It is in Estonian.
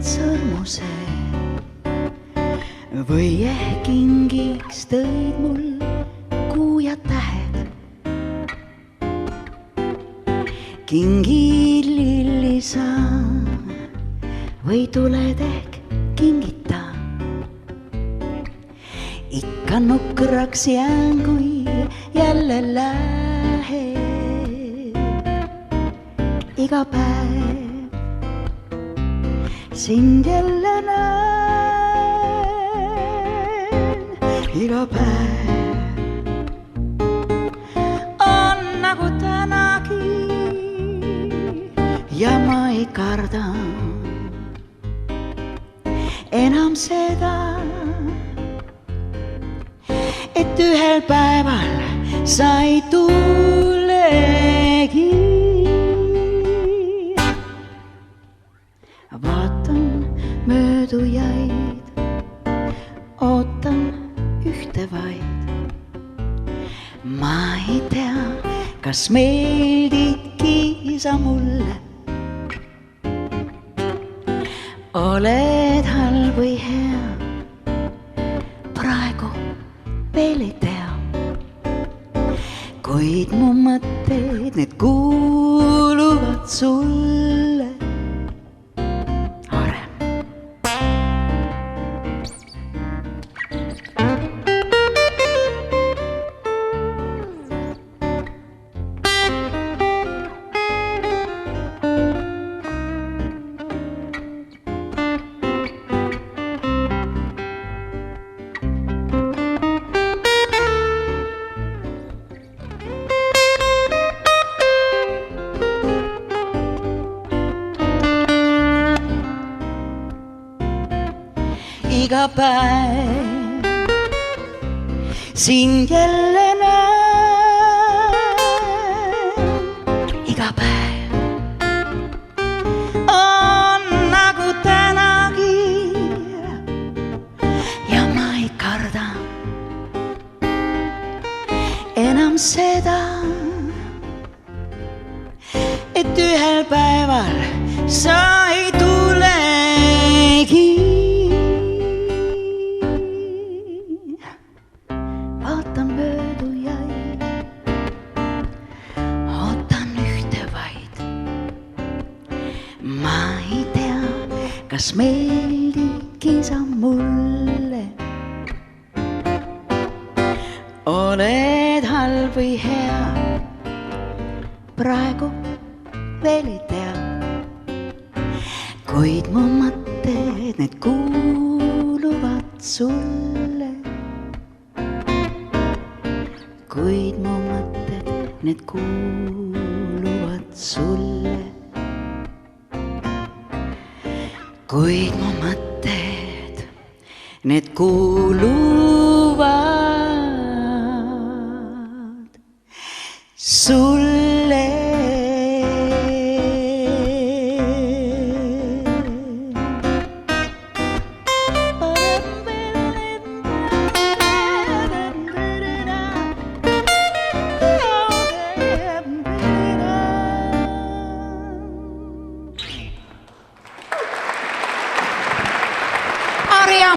ainult sõrmuse või ehk kingiks tõid mul kuu ja tähed. Kingid lillisa või tuled ehk kingita. Ikka nukraks jään, kui jälle lähed. Iga päev sind jälle näen. Iga päev on nagu tänagi ja ma ei karda enam seda, et ühel päeval sa ei tulegi. Vaatan möödujaid, ootan ühte vaid. Ma ei tea, kas meeldidki sa mulle. Oled halb või hea, praegu veel ei tea. Kuid mu mõtted, need kuuluvad sulle. Arem. Iga päev sind jälle näen. Iga päev on nagu tänagi ja ma ei karda enam seda, et ühel päeval sa ei tulegi. Vaatan möödujaid, ootan ühte vaid. Ma ei tea, kas meeldidki sa mulle. Oled halb või hea, praegu veel ei tea. Kuid mu mõtted, need kuuluvad sulle. Kuid mu mõtted, need kuuluvad sulle. Kuid mu mõtted, need kuuluvad sulle.